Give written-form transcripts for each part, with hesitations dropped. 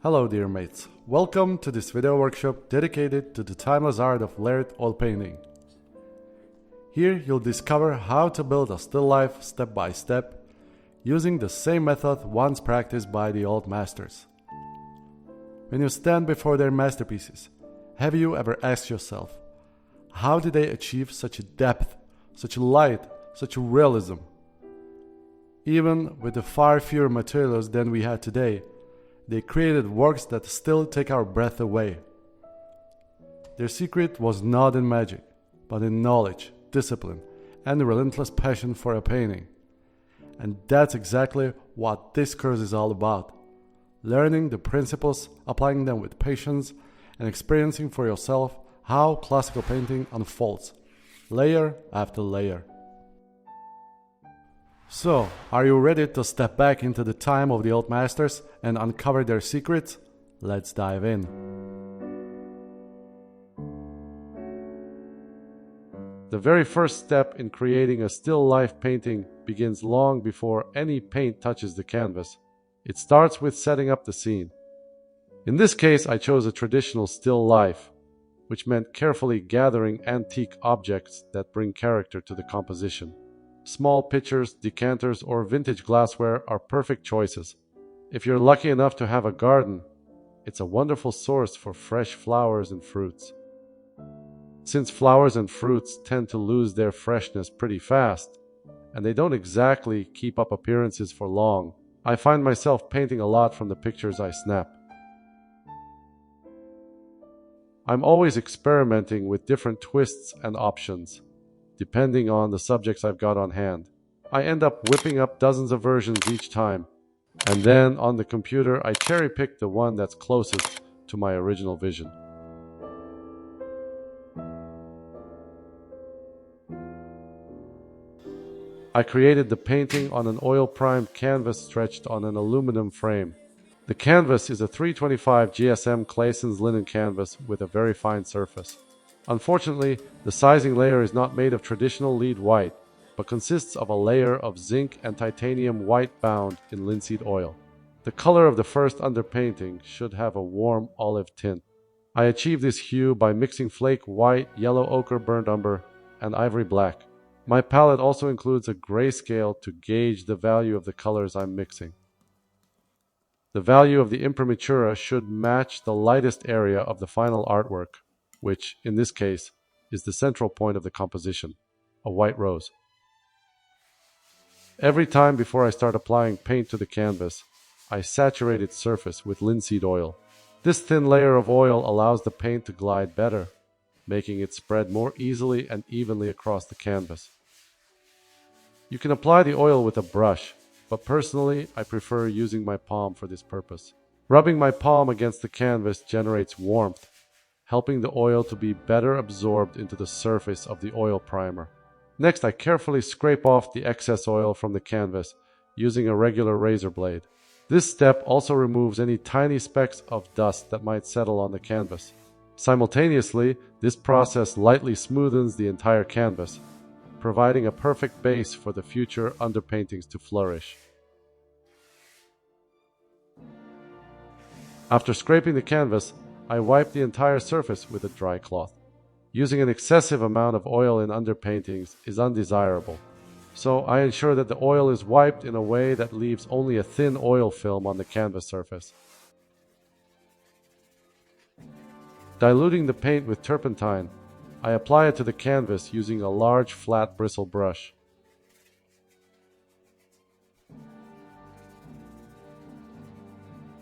Hello dear mates, welcome to this video workshop dedicated to the timeless art of layered oil painting. Here you'll discover how to build a still life step by step using the same method once practiced by the old masters. When you stand before their masterpieces, have you ever asked yourself, how did they achieve such a depth, such a light, such a realism? Even with the far fewer materials than we had today, they created works that still take our breath away. Their secret was not in magic, but in knowledge, discipline, and a relentless passion for a painting. And that's exactly what this course is all about. Learning the principles, applying them with patience, and experiencing for yourself how classical painting unfolds, layer after layer. So, are you ready to step back into the time of the old masters and uncover their secrets? Let's dive in. The very first step in creating a still life painting begins long before any paint touches the canvas. It starts with setting up the scene. In this case, I chose a traditional still life, which meant carefully gathering antique objects that bring character to the composition. Small pitchers, decanters, or vintage glassware are perfect choices. If you're lucky enough to have a garden, it's a wonderful source for fresh flowers and fruits. Since flowers and fruits tend to lose their freshness pretty fast, and they don't exactly keep up appearances for long, I find myself painting a lot from the pictures I snap. I'm always experimenting with different twists and options, depending on the subjects I've got on hand. I end up whipping up dozens of versions each time, and then on the computer I cherry-pick the one that's closest to my original vision. I created the painting on an oil-primed canvas stretched on an aluminum frame. The canvas is a 325 GSM Claessens linen canvas with a very fine surface. Unfortunately, the sizing layer is not made of traditional lead white, but consists of a layer of zinc and titanium white bound in linseed oil. The color of the first underpainting should have a warm olive tint. I achieved this hue by mixing flake white, yellow ochre burnt umber, and ivory black. My palette also includes a grayscale to gauge the value of the colors I'm mixing. The value of the Imprimatura should match the lightest area of the final artwork, which, in this case, is the central point of the composition, a white rose. Every time before I start applying paint to the canvas, I saturate its surface with linseed oil. This thin layer of oil allows the paint to glide better, making it spread more easily and evenly across the canvas. You can apply the oil with a brush, but personally I prefer using my palm for this purpose. Rubbing my palm against the canvas generates warmth, helping the oil to be better absorbed into the surface of the oil primer. Next, I carefully scrape off the excess oil from the canvas using a regular razor blade. This step also removes any tiny specks of dust that might settle on the canvas. Simultaneously, this process lightly smoothens the entire canvas, providing a perfect base for the future underpaintings to flourish. After scraping the canvas, I wipe the entire surface with a dry cloth. Using an excessive amount of oil in underpaintings is undesirable, so I ensure that the oil is wiped in a way that leaves only a thin oil film on the canvas surface. Diluting the paint with turpentine, I apply it to the canvas using a large flat bristle brush.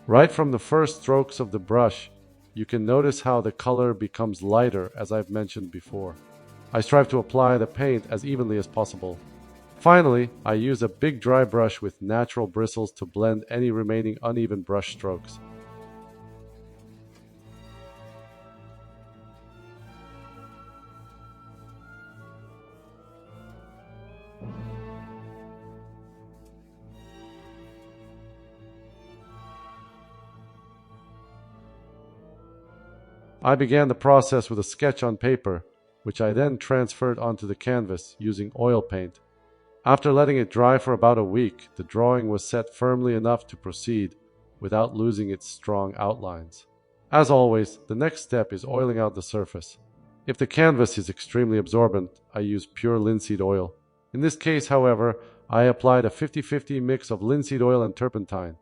Right from the first strokes of the brush, you can notice how the color becomes lighter, as I've mentioned before. I strive to apply the paint as evenly as possible. Finally, I use a big dry brush with natural bristles to blend any remaining uneven brush strokes. I began the process with a sketch on paper, which I then transferred onto the canvas using oil paint. After letting it dry for about a week, the drawing was set firmly enough to proceed, without losing its strong outlines. As always, the next step is oiling out the surface. If the canvas is extremely absorbent, I use pure linseed oil. In this case, however, I applied a 50-50 mix of linseed oil and turpentine.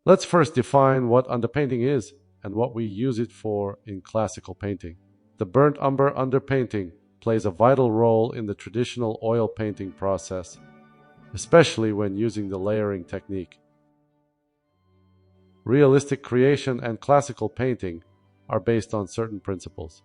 Let's first define what underpainting is and what we use it for in classical painting. The burnt umber underpainting plays a vital role in the traditional oil painting process, especially when using the layering technique. Realistic creation and classical painting are based on certain principles.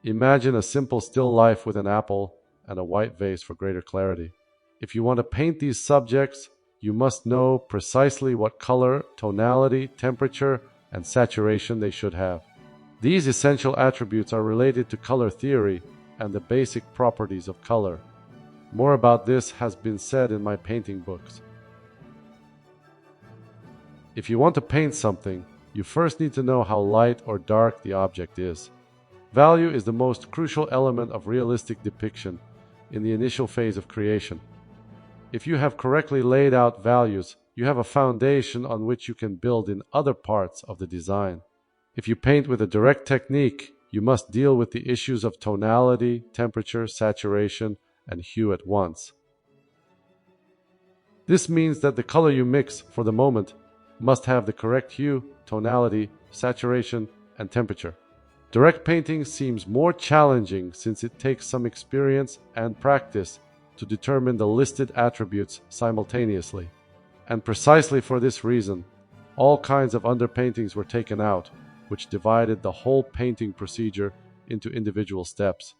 Imagine a simple still life with an apple and a white vase for greater clarity. If you want to paint these subjects, you must know precisely what color, tonality, temperature, and saturation they should have. These essential attributes are related to color theory and the basic properties of color. More about this has been said in my painting books. If you want to paint something, you first need to know how light or dark the object is. Value is the most crucial element of realistic depiction in the initial phase of creation. If you have correctly laid out values, you have a foundation on which you can build in other parts of the design. If you paint with a direct technique, you must deal with the issues of tonality, temperature, saturation, and hue at once. This means that the color you mix for the moment must have the correct hue, tonality, saturation, and temperature. Direct painting seems more challenging since it takes some experience and practice to determine the listed attributes simultaneously. And precisely for this reason, all kinds of underpaintings were taken out, which divided the whole painting procedure into individual steps.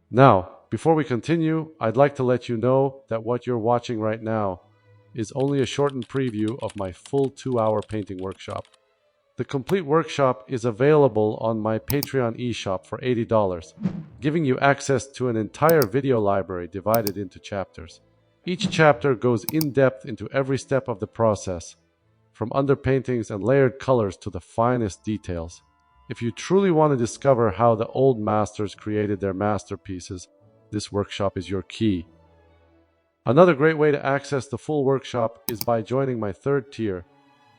Now, before we continue, I'd like to let you know that what you're watching right now is only a shortened preview of my full 2-hour painting workshop. The complete workshop is available on my Patreon eShop for $80, giving you access to an entire video library divided into chapters. Each chapter goes in depth into every step of the process, from underpaintings and layered colors to the finest details. If you truly want to discover how the old masters created their masterpieces, this workshop is your key. Another great way to access the full workshop is by joining my third tier,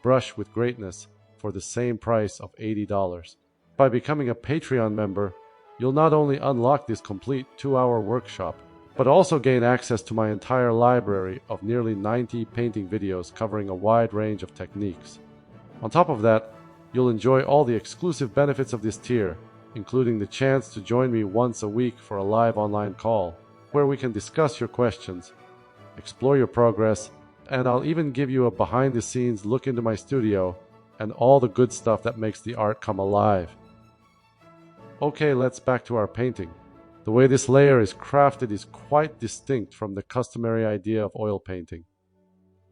Brush with Greatness, for the same price of $80. By becoming a Patreon member, you'll not only unlock this complete 2-hour workshop, but also gain access to my entire library of nearly 90 painting videos covering a wide range of techniques. On top of that, you'll enjoy all the exclusive benefits of this tier, including the chance to join me once a week for a live online call, where we can discuss your questions, explore your progress, and I'll even give you a behind-the-scenes look into my studio and all the good stuff that makes the art come alive. Okay, let's back to our painting. The way this layer is crafted is quite distinct from the customary idea of oil painting.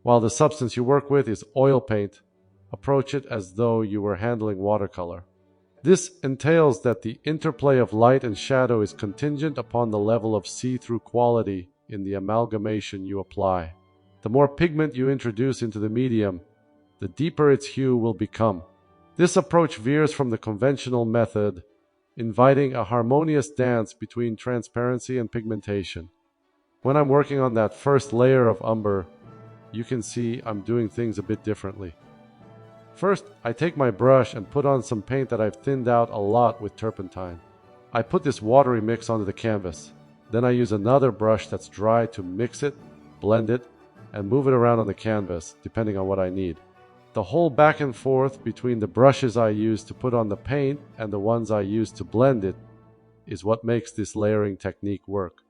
While the substance you work with is oil paint, approach it as though you were handling watercolor. This entails that the interplay of light and shadow is contingent upon the level of see-through quality in the amalgamation you apply. The more pigment you introduce into the medium, the deeper its hue will become. This approach veers from the conventional method, inviting a harmonious dance between transparency and pigmentation. When I'm working on that first layer of umber, you can see I'm doing things a bit differently. First, I take my brush and put on some paint that I've thinned out a lot with turpentine. I put this watery mix onto the canvas. Then I use another brush that's dry to mix it, blend it, and move it around on the canvas, depending on what I need. The whole back and forth between the brushes I use to put on the paint and the ones I use to blend it is what makes this layering technique work.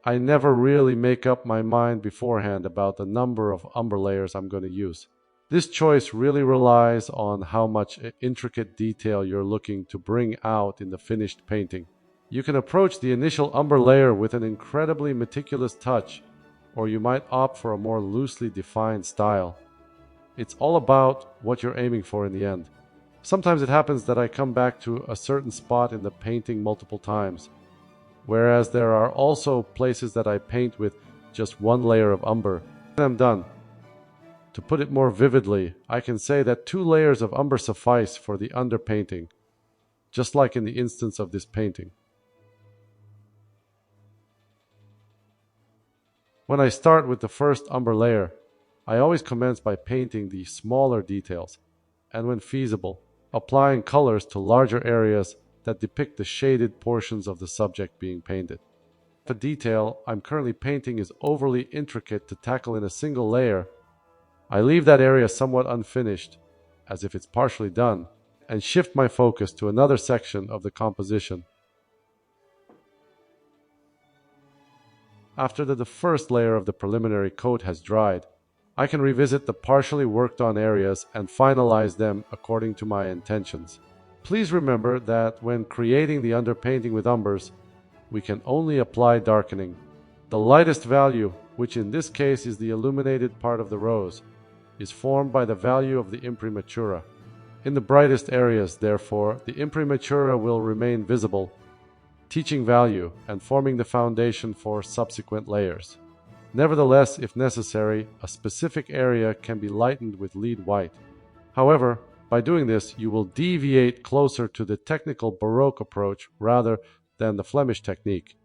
I never really make up my mind beforehand about the number of umber layers I'm going to use. This choice really relies on how much intricate detail you're looking to bring out in the finished painting. You can approach the initial umber layer with an incredibly meticulous touch, or you might opt for a more loosely defined style. It's all about what you're aiming for in the end. Sometimes it happens that I come back to a certain spot in the painting multiple times, whereas there are also places that I paint with just one layer of umber, and I'm done. To put it more vividly, I can say that 2 layers of umber suffice for the underpainting, just like in the instance of this painting. When I start with the first umber layer, I always commence by painting the smaller details, and when feasible, applying colors to larger areas that depict the shaded portions of the subject being painted. If a detail I'm currently painting is overly intricate to tackle in a single layer, I leave that area somewhat unfinished, as if it's partially done, and shift my focus to another section of the composition. After the first layer of the preliminary coat has dried, I can revisit the partially worked on areas and finalize them according to my intentions. Please remember that when creating the underpainting with umbers, we can only apply darkening. The lightest value, which in this case is the illuminated part of the rose, is formed by the value of the Imprimatura. In the brightest areas, therefore, the Imprimatura will remain visible, teaching value and forming the foundation for subsequent layers. Nevertheless, if necessary, a specific area can be lightened with lead white. However, by doing this, you will deviate closer to the technical Baroque approach rather than the Flemish technique,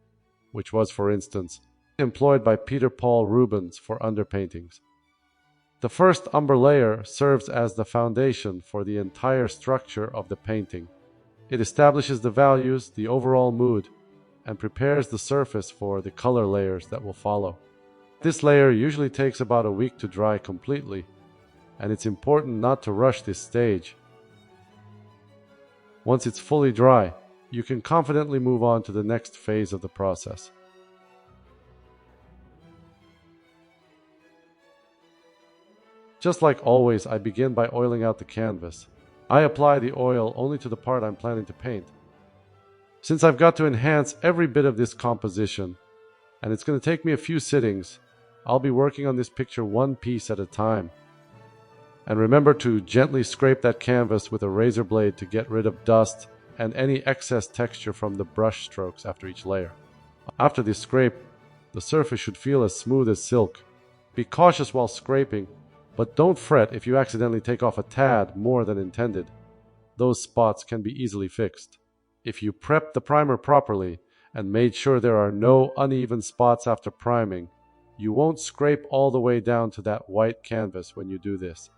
which was, for instance, employed by Peter Paul Rubens for underpaintings. The first umber layer serves as the foundation for the entire structure of the painting. It establishes the values, the overall mood, and prepares the surface for the color layers that will follow. This layer usually takes about a week to dry completely, and it's important not to rush this stage. Once it's fully dry, you can confidently move on to the next phase of the process. Just like always, I begin by oiling out the canvas. I apply the oil only to the part I'm planning to paint. Since I've got to enhance every bit of this composition, and it's going to take me a few sittings, I'll be working on this picture one piece at a time. And remember to gently scrape that canvas with a razor blade to get rid of dust and any excess texture from the brush strokes after each layer. After this scrape, the surface should feel as smooth as silk. Be cautious while scraping, but don't fret if you accidentally take off a tad more than intended. Those spots can be easily fixed. If you prep the primer properly and made sure there are no uneven spots after priming, you won't scrape all the way down to that white canvas when you do this.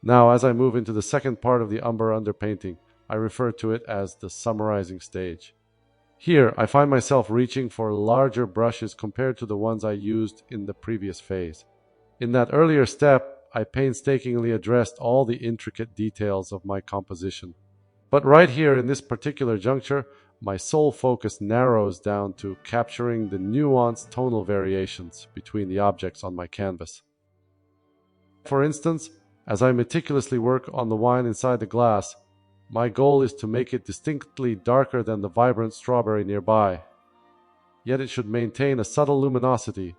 Now, as I move into the second part of the umber underpainting, I refer to it as the summarizing stage. Here, I find myself reaching for larger brushes compared to the ones I used in the previous phase. In that earlier step, I painstakingly addressed all the intricate details of my composition. But right here in this particular juncture, my sole focus narrows down to capturing the nuanced tonal variations between the objects on my canvas. For instance, as I meticulously work on the wine inside the glass, my goal is to make it distinctly darker than the vibrant strawberry nearby. Yet it should maintain a subtle luminosity,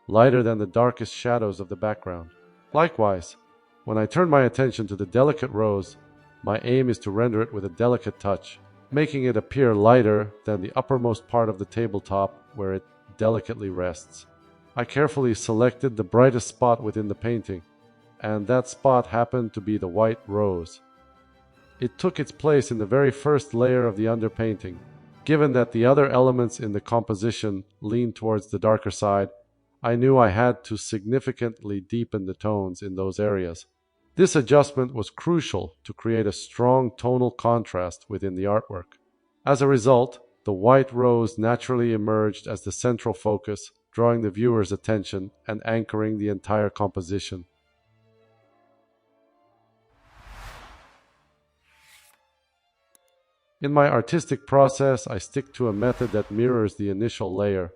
lighter than the darkest shadows of the background. Likewise, when I turn my attention to the delicate rose, my aim is to render it with a delicate touch, making it appear lighter than the uppermost part of the tabletop where it delicately rests. I carefully selected the brightest spot within the painting, and that spot happened to be the white rose. It took its place in the very first layer of the underpainting. Given that the other elements in the composition leaned towards the darker side, I knew I had to significantly deepen the tones in those areas. This adjustment was crucial to create a strong tonal contrast within the artwork. As a result, the white rose naturally emerged as the central focus, drawing the viewer's attention and anchoring the entire composition. In my artistic process, I stick to a method that mirrors the initial layer.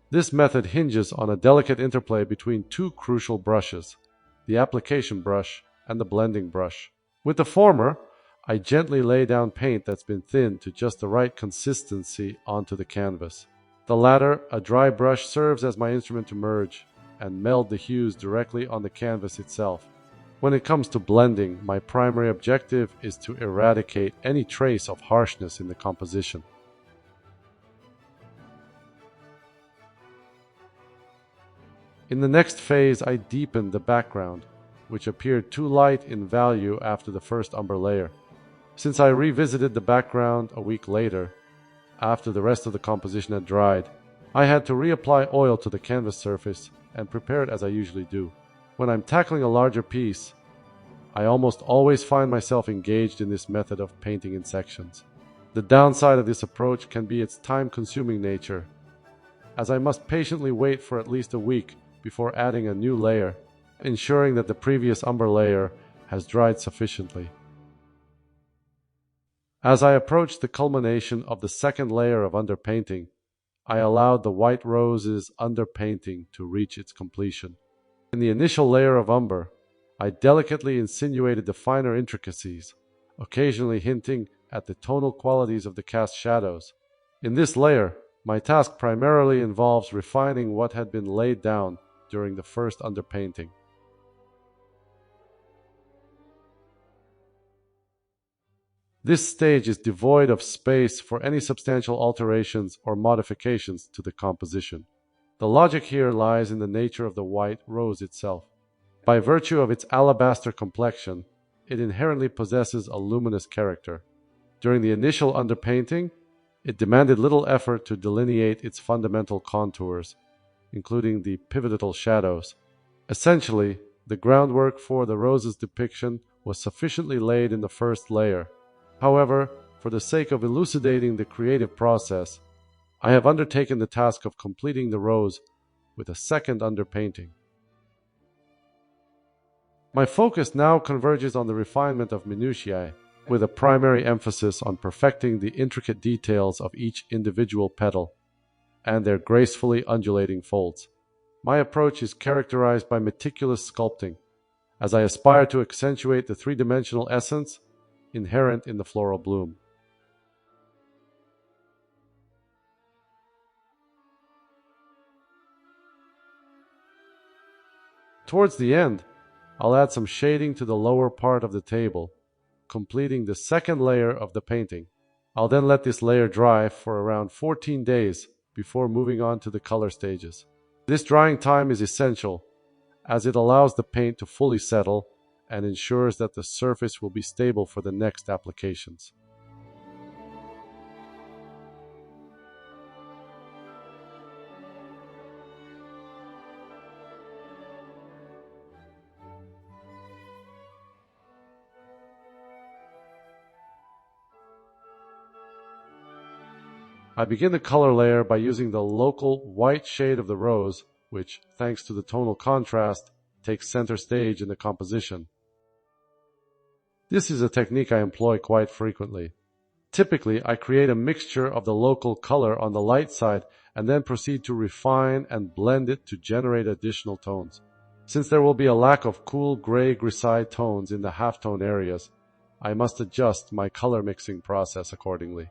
This method hinges on a delicate interplay between two crucial brushes, the application brush and the blending brush. With the former, I gently lay down paint that's been thinned to just the right consistency onto the canvas. The latter, a dry brush, serves as my instrument to merge and meld the hues directly on the canvas itself. When it comes to blending, my primary objective is to eradicate any trace of harshness in the composition. In the next phase, I deepened the background, which appeared too light in value after the first umber layer. Since I revisited the background a week later, after the rest of the composition had dried, I had to reapply oil to the canvas surface and prepare it as I usually do. When I'm tackling a larger piece, I almost always find myself engaged in this method of painting in sections. The downside of this approach can be its time-consuming nature, as I must patiently wait for at least a week before adding a new layer, ensuring that the previous umber layer has dried sufficiently. As I approached the culmination of the second layer of underpainting, I allowed the white rose's underpainting to reach its completion. In the initial layer of umber, I delicately insinuated the finer intricacies, occasionally hinting at the tonal qualities of the cast shadows. In this layer, my task primarily involves refining what had been laid down during the first underpainting. This stage is devoid of space for any substantial alterations or modifications to the composition. The logic here lies in the nature of the white rose itself. By virtue of its alabaster complexion, it inherently possesses a luminous character. During the initial underpainting, it demanded little effort to delineate its fundamental contours, including the pivotal shadows. Essentially, the groundwork for the rose's depiction was sufficiently laid in the first layer. However, for the sake of elucidating the creative process, I have undertaken the task of completing the rose with a second underpainting. My focus now converges on the refinement of minutiae, with a primary emphasis on perfecting the intricate details of each individual petal and their gracefully undulating folds. My approach is characterized by meticulous sculpting, as I aspire to accentuate the three-dimensional essence inherent in the floral bloom. Towards the end, I'll add some shading to the lower part of the table, completing the second layer of the painting. I'll then let this layer dry for around 14 days before moving on to the color stages. This drying time is essential, as it allows the paint to fully settle and ensures that the surface will be stable for the next applications. I begin the color layer by using the local white shade of the rose, which, thanks to the tonal contrast, takes center stage in the composition. This is a technique I employ quite frequently. Typically, I create a mixture of the local color on the light side and then proceed to refine and blend it to generate additional tones. Since there will be a lack of cool gray grisaille tones in the halftone areas, I must adjust my color mixing process accordingly.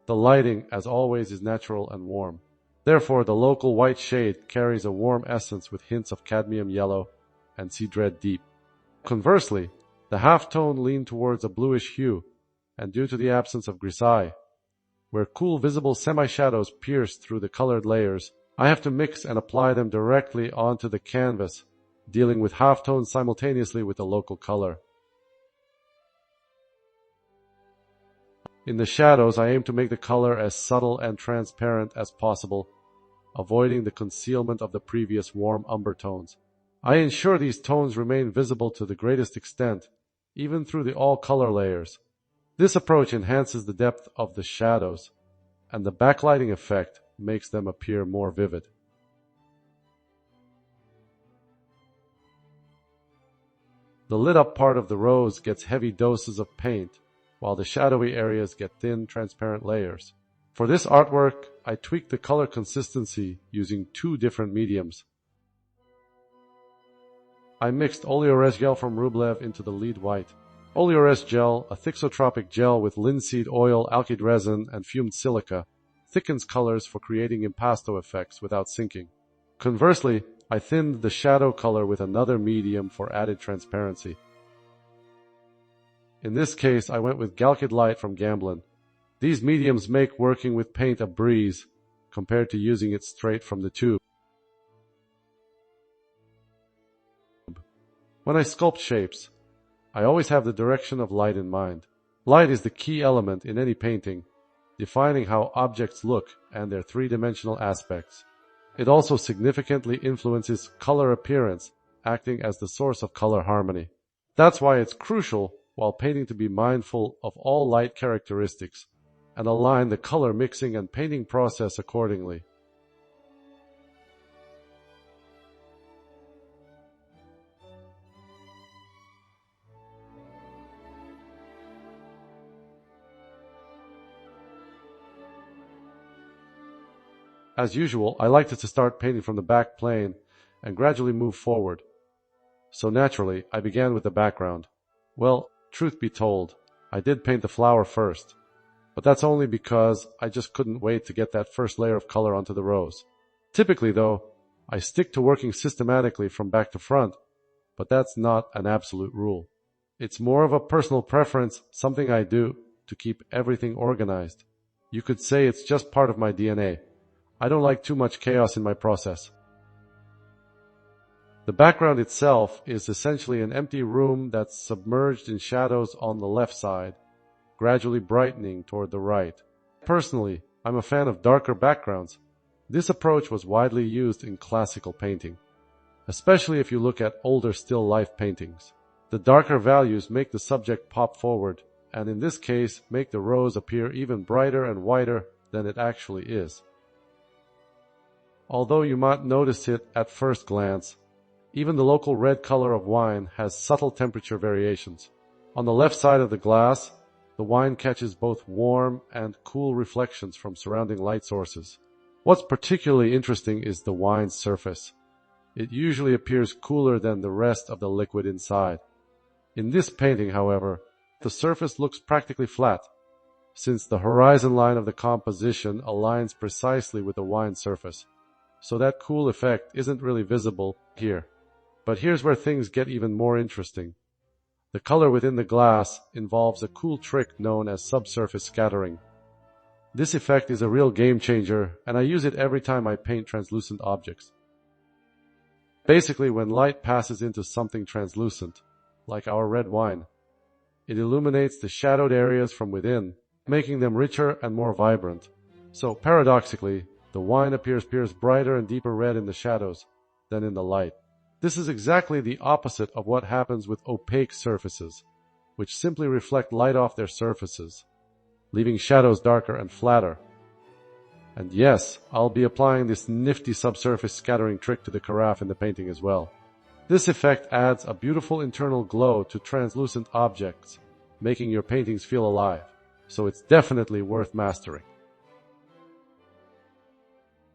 The lighting, as always, is natural and warm. Therefore, the local white shade carries a warm essence with hints of cadmium yellow and sea red deep. Conversely, the halftone lean towards a bluish hue, and due to the absence of grisaille, where cool visible semi-shadows pierce through the colored layers, I have to mix and apply them directly onto the canvas, dealing with halftones simultaneously with the local color. In the shadows, I aim to make the color as subtle and transparent as possible, avoiding the concealment of the previous warm umber tones. I ensure these tones remain visible to the greatest extent, even through the all-color layers. This approach enhances the depth of the shadows, and the backlighting effect makes them appear more vivid. The lit-up part of the rose gets heavy doses of paint, while the shadowy areas get thin, transparent layers. For this artwork, I tweaked the color consistency using two different mediums. I mixed oleoresin gel from Rublev into the lead white. Oleoresin gel, a thixotropic gel with linseed oil, alkyd resin, and fumed silica, thickens colors for creating impasto effects without sinking. Conversely, I thinned the shadow color with another medium for added transparency. In this case, I went with Galkyd Light from Gamblin. These mediums make working with paint a breeze compared to using it straight from the tube. When I sculpt shapes, I always have the direction of light in mind. Light is the key element in any painting, defining how objects look and their three-dimensional aspects. It also significantly influences color appearance, acting as the source of color harmony. That's why it's crucial while painting to be mindful of all light characteristics and align the color mixing and painting process accordingly. As usual, I liked to start painting from the back plane and gradually move forward. So naturally, I began with the background. Well, truth be told, I did paint the flower first, but that's only because I just couldn't wait to get that first layer of color onto the rose. Typically though, I stick to working systematically from back to front, but that's not an absolute rule. It's more of a personal preference, something I do to keep everything organized. You could say it's just part of my DNA. I don't like too much chaos in my process. The background itself is essentially an empty room that's submerged in shadows on the left side, gradually brightening toward the right. Personally, I'm a fan of darker backgrounds. This approach was widely used in classical painting, especially if you look at older still life paintings. The darker values make the subject pop forward, and in this case, make the rose appear even brighter and whiter than it actually is. Although you might notice it at first glance, even the local red color of wine has subtle temperature variations. On the left side of the glass, the wine catches both warm and cool reflections from surrounding light sources. What's particularly interesting is the wine's surface. It usually appears cooler than the rest of the liquid inside. In this painting, however, the surface looks practically flat, since the horizon line of the composition aligns precisely with the wine surface. So that cool effect isn't really visible here. But here's where things get even more interesting. The color within the glass involves a cool trick known as subsurface scattering. This effect is a real game changer, and I use it every time I paint translucent objects. Basically, when light passes into something translucent, like our red wine, it illuminates the shadowed areas from within, making them richer and more vibrant. So paradoxically, the wine appears brighter and deeper red in the shadows than in the light. This is exactly the opposite of what happens with opaque surfaces, which simply reflect light off their surfaces, leaving shadows darker and flatter. And yes, I'll be applying this nifty subsurface scattering trick to the carafe in the painting as well. This effect adds a beautiful internal glow to translucent objects, making your paintings feel alive, so it's definitely worth mastering.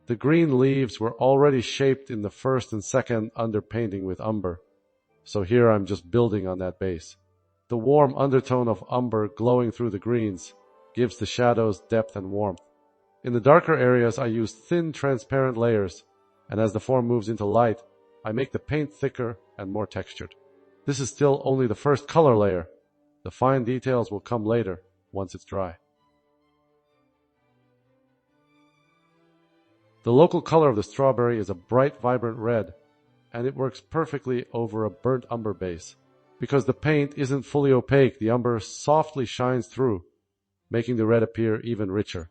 The green leaves were already shaped in the first and second underpainting with umber, so here I'm just building on that base. The warm undertone of umber glowing through the greens gives the shadows depth and warmth. In the darker areas I use thin transparent layers, and as the form moves into light, I make the paint thicker and more textured. This is still only the first color layer. The fine details will come later, once it's dry. The local color of the strawberry is a bright, vibrant red, and it works perfectly over a burnt umber base. Because the paint isn't fully opaque, the umber softly shines through, making the red appear even richer.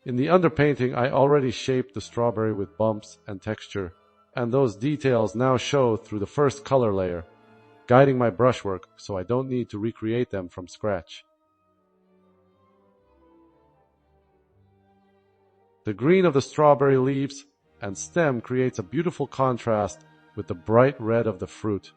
In the underpainting, I already shaped the strawberry with bumps and texture, and those details now show through the first color layer, guiding my brushwork so I don't need to recreate them from scratch. The green of the strawberry leaves and stem creates a beautiful contrast with the bright red of the fruit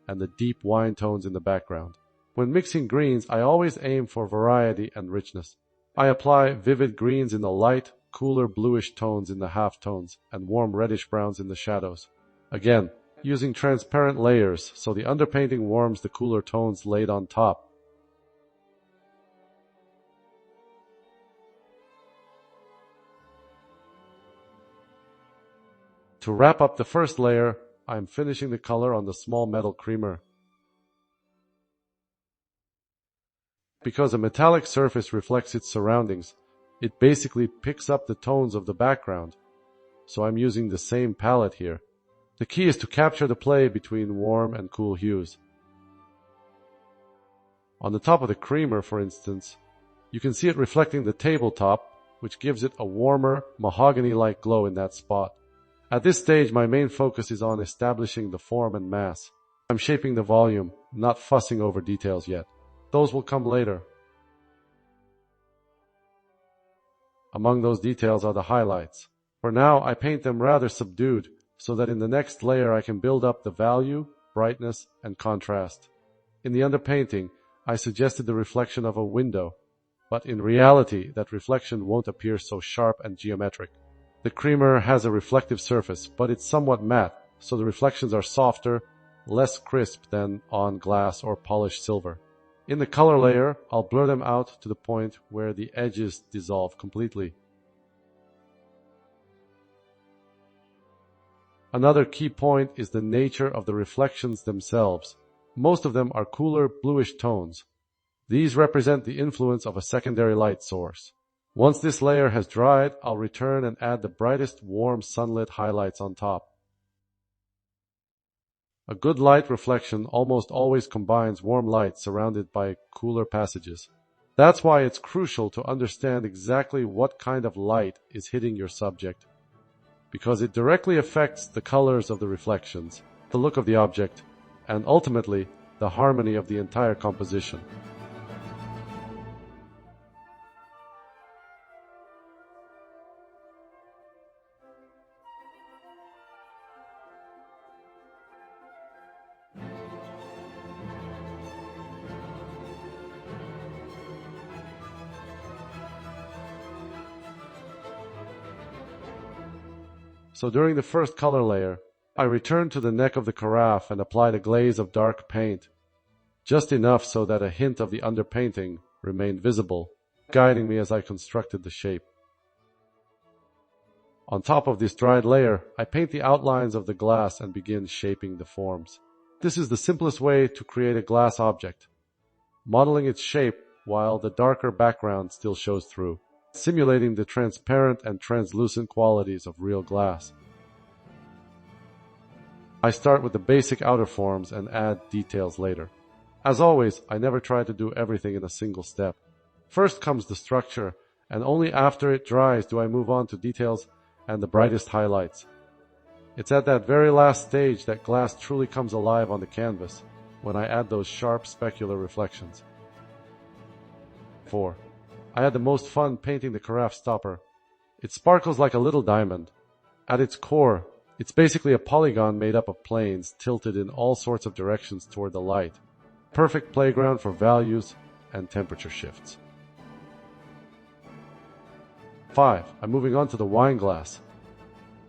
and the deep wine tones in the background. When mixing greens, I always aim for variety and richness. I apply vivid greens in the light, cooler bluish tones in the halftones, and warm reddish browns in the shadows. Again, using transparent layers so the underpainting warms the cooler tones laid on top. To wrap up the first layer, I am finishing the color on the small metal creamer. Because a metallic surface reflects its surroundings, it basically picks up the tones of the background. So I'm using the same palette here. The key is to capture the play between warm and cool hues. On the top of the creamer, for instance, you can see it reflecting the tabletop, which gives it a warmer, mahogany-like glow in that spot. At this stage, my main focus is on establishing the form and mass. I'm shaping the volume, not fussing over details yet. Those will come later. Among those details are the highlights. For now, I paint them rather subdued, so that in the next layer I can build up the value, brightness, and contrast. In the underpainting, I suggested the reflection of a window, but in reality, that reflection won't appear so sharp and geometric. The creamer has a reflective surface, but it's somewhat matte, so the reflections are softer, less crisp than on glass or polished silver. In the color layer, I'll blur them out to the point where the edges dissolve completely. Another key point is the nature of the reflections themselves. Most of them are cooler bluish tones. These represent the influence of a secondary light source. Once this layer has dried, I'll return and add the brightest warm sunlit highlights on top. A good light reflection almost always combines warm light surrounded by cooler passages. That's why it's crucial to understand exactly what kind of light is hitting your subject, because it directly affects the colors of the reflections, the look of the object, and ultimately the harmony of the entire composition. So during the first color layer, I returned to the neck of the carafe and applied a glaze of dark paint, just enough so that a hint of the underpainting remained visible, guiding me as I constructed the shape. On top of this dried layer, I paint the outlines of the glass and begin shaping the forms. This is the simplest way to create a glass object, modeling its shape while the darker background still shows through, simulating the transparent and translucent qualities of real glass. I start with the basic outer forms and add details later. As always, I never try to do everything in a single step. First comes the structure, and only after it dries do I move on to details and the brightest highlights. It's at that very last stage that glass truly comes alive on the canvas, when I add those sharp specular reflections. 4. I had the most fun painting the carafe stopper. It sparkles like a little diamond. At its core, it's basically a polygon made up of planes tilted in all sorts of directions toward the light. Perfect playground for values and temperature shifts. 5. I'm moving on to the wine glass.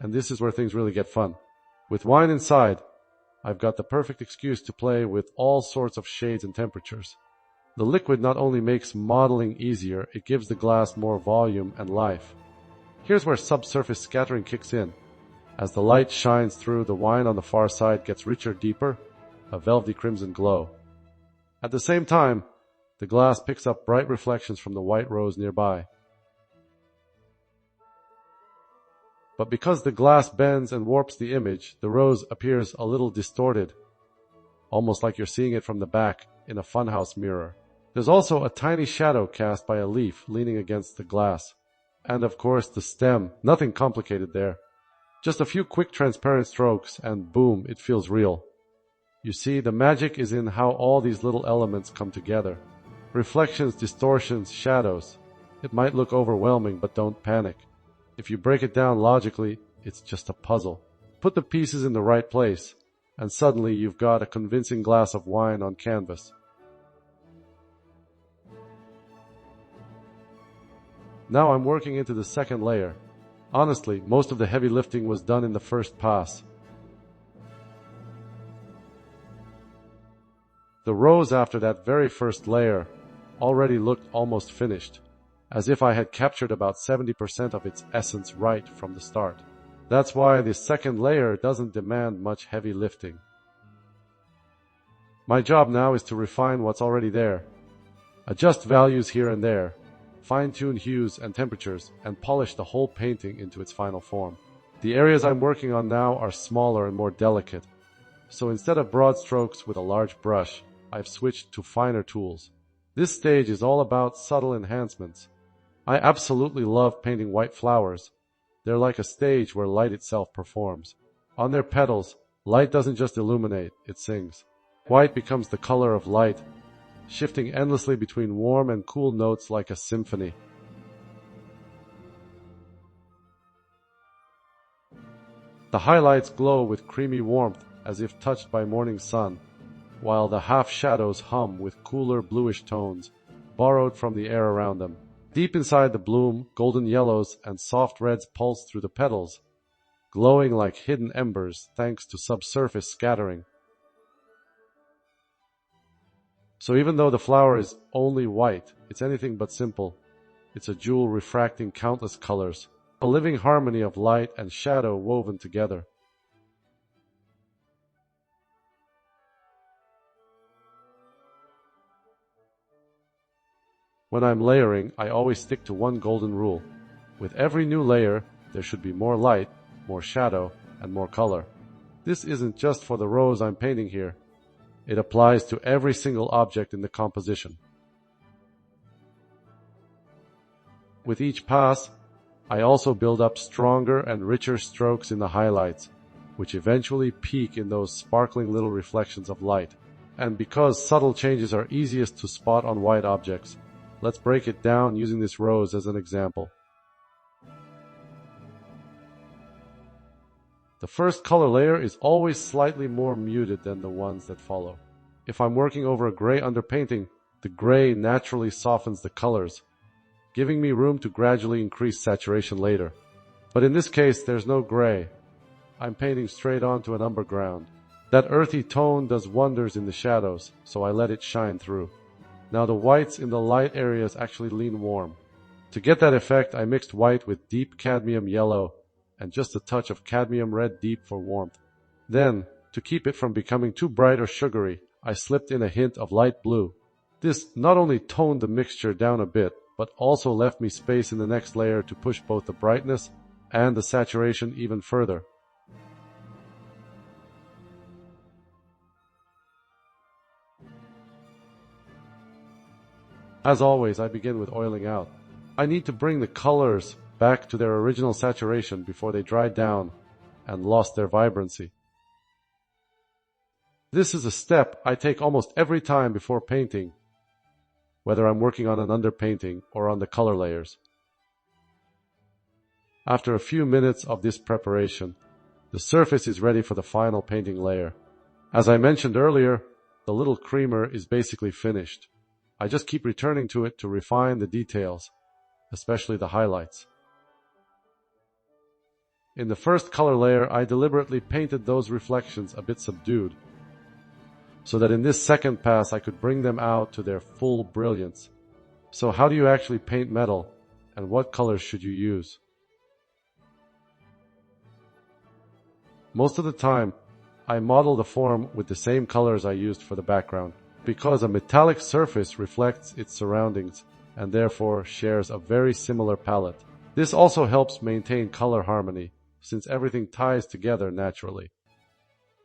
And this is where things really get fun. With wine inside, I've got the perfect excuse to play with all sorts of shades and temperatures. The liquid not only makes modeling easier, it gives the glass more volume and life. Here's where subsurface scattering kicks in. As the light shines through, the wine on the far side gets richer, deeper, a velvety crimson glow. At the same time, the glass picks up bright reflections from the white rose nearby. But because the glass bends and warps the image, the rose appears a little distorted, almost like you're seeing it from the back in a funhouse mirror. There's also a tiny shadow cast by a leaf leaning against the glass. And of course the stem, nothing complicated there. Just a few quick transparent strokes and boom, it feels real. You see, the magic is in how all these little elements come together. Reflections, distortions, shadows. It might look overwhelming, but don't panic. If you break it down logically, it's just a puzzle. Put the pieces in the right place, and suddenly you've got a convincing glass of wine on canvas. Now I'm working into the second layer. Honestly, most of the heavy lifting was done in the first pass. The rose after that very first layer already looked almost finished, as if I had captured about 70% of its essence right from the start. That's why the second layer doesn't demand much heavy lifting. My job now is to refine what's already there, adjust values here and there, fine-tune hues and temperatures, and polish the whole painting into its final form. The areas I'm working on now are smaller and more delicate, so instead of broad strokes with a large brush, I've switched to finer tools. This stage is all about subtle enhancements. I absolutely love painting white flowers. They're like a stage where light itself performs. On their petals, light doesn't just illuminate, it sings. White becomes the color of light, shifting endlessly between warm and cool notes like a symphony. The highlights glow with creamy warmth as if touched by morning sun, while the half-shadows hum with cooler bluish tones, borrowed from the air around them. Deep inside the bloom, golden yellows and soft reds pulse through the petals, glowing like hidden embers thanks to subsurface scattering. So even though the flower is only white, it's anything but simple. It's a jewel refracting countless colors, a living harmony of light and shadow woven together. When I'm layering, I always stick to one golden rule. With every new layer, there should be more light, more shadow, and more color. This isn't just for the rose I'm painting here. It applies to every single object in the composition. With each pass, I also build up stronger and richer strokes in the highlights, which eventually peak in those sparkling little reflections of light. And because subtle changes are easiest to spot on white objects, let's break it down using this rose as an example. The first color layer is always slightly more muted than the ones that follow. If I'm working over a gray underpainting, the gray naturally softens the colors, giving me room to gradually increase saturation later. But in this case, there's no gray. I'm painting straight onto an umber ground. That earthy tone does wonders in the shadows, so I let it shine through. Now the whites in the light areas actually lean warm. To get that effect, I mixed white with deep cadmium yellow and just a touch of cadmium red deep for warmth. Then, to keep it from becoming too bright or sugary, I slipped in a hint of light blue. This not only toned the mixture down a bit, but also left me space in the next layer to push both the brightness and the saturation even further. As always, I begin with oiling out. I need to bring the colors back to their original saturation before they dried down and lost their vibrancy. This is a step I take almost every time before painting, whether I'm working on an underpainting or on the color layers. After a few minutes of this preparation, the surface is ready for the final painting layer. As I mentioned earlier, the little creamer is basically finished. I just keep returning to it to refine the details, especially the highlights. In the first color layer, I deliberately painted those reflections a bit subdued, so that in this second pass I could bring them out to their full brilliance. So how do you actually paint metal, and what colors should you use? Most of the time, I model the form with the same colors I used for the background, because a metallic surface reflects its surroundings and therefore shares a very similar palette. This also helps maintain color harmony, since everything ties together naturally.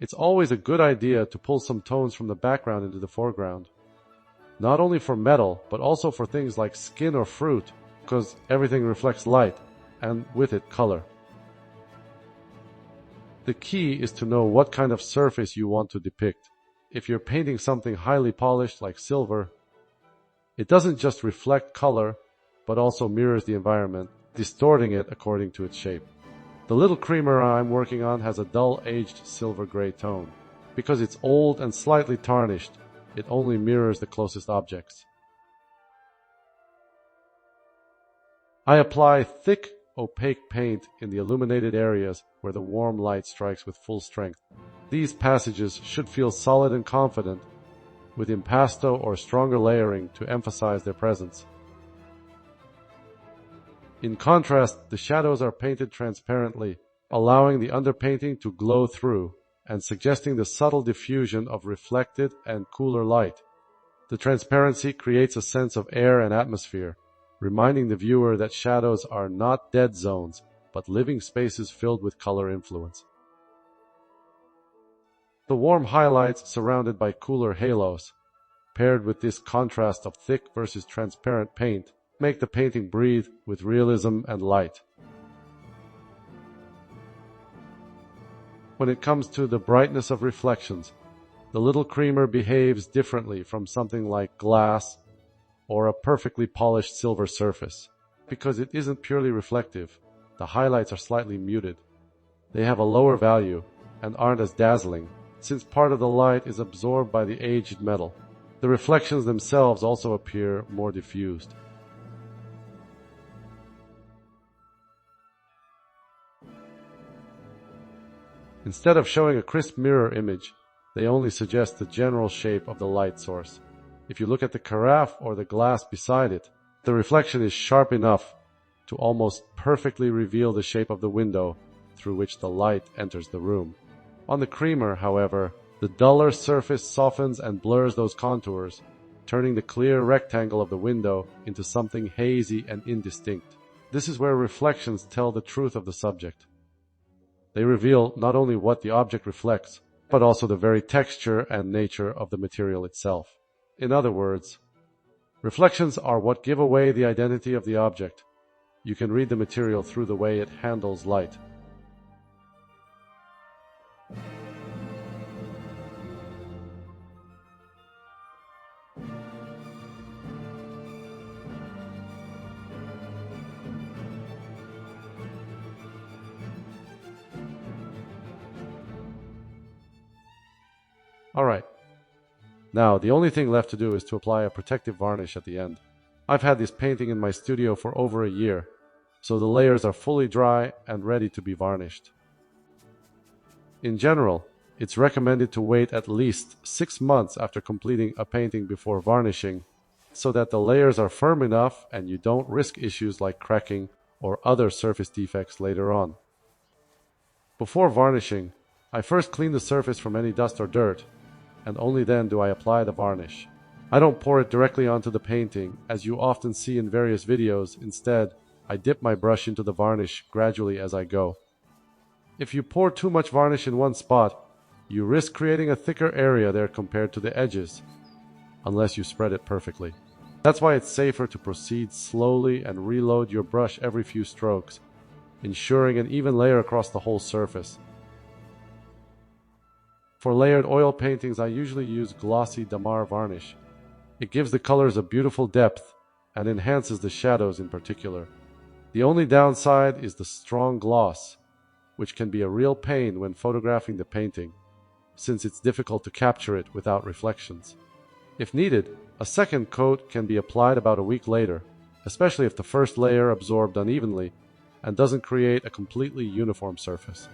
It's always a good idea to pull some tones from the background into the foreground. Not only for metal, but also for things like skin or fruit, because everything reflects light, and with it color. The key is to know what kind of surface you want to depict. If you're painting something highly polished like silver, it doesn't just reflect color, but also mirrors the environment, distorting it according to its shape. The little creamer I'm working on has a dull aged silver gray tone. Because it's old and slightly tarnished, it only mirrors the closest objects. I apply thick, opaque paint in the illuminated areas where the warm light strikes with full strength. These passages should feel solid and confident, with impasto or stronger layering to emphasize their presence. In contrast, the shadows are painted transparently, allowing the underpainting to glow through and suggesting the subtle diffusion of reflected and cooler light. The transparency creates a sense of air and atmosphere, reminding the viewer that shadows are not dead zones, but living spaces filled with color influence. The warm highlights surrounded by cooler halos paired with this contrast of thick versus transparent paint, make the painting breathe with realism and light. When it comes to the brightness of reflections, the little creamer behaves differently from something like glass or a perfectly polished silver surface. Because it isn't purely reflective, the highlights are slightly muted. They have a lower value and aren't as dazzling, since part of the light is absorbed by the aged metal. The reflections themselves also appear more diffused. Instead of showing a crisp mirror image, they only suggest the general shape of the light source. If you look at the carafe or the glass beside it, the reflection is sharp enough to almost perfectly reveal the shape of the window through which the light enters the room. On the creamer, however, the duller surface softens and blurs those contours, turning the clear rectangle of the window into something hazy and indistinct. This is where reflections tell the truth of the subject. They reveal not only what the object reflects, but also the very texture and nature of the material itself. In other words, reflections are what give away the identity of the object. You can read the material through the way it handles light. Alright, now the only thing left to do is to apply a protective varnish at the end. I've had this painting in my studio for over a year, so the layers are fully dry and ready to be varnished. In general, it's recommended to wait at least 6 months after completing a painting before varnishing, so that the layers are firm enough and you don't risk issues like cracking or other surface defects later on. Before varnishing, I first clean the surface from any dust or dirt, and only then do I apply the varnish. I don't pour it directly onto the painting, as you often see in various videos. Instead, I dip my brush into the varnish gradually as I go. If you pour too much varnish in one spot, you risk creating a thicker area there compared to the edges, unless you spread it perfectly. That's why it's safer to proceed slowly and reload your brush every few strokes, ensuring an even layer across the whole surface. For layered oil paintings, I usually use glossy damar varnish. It gives the colors a beautiful depth and enhances the shadows in particular. The only downside is the strong gloss, which can be a real pain when photographing the painting, since it's difficult to capture it without reflections. If needed, a second coat can be applied about a week later, especially if the first layer absorbed unevenly and doesn't create a completely uniform surface.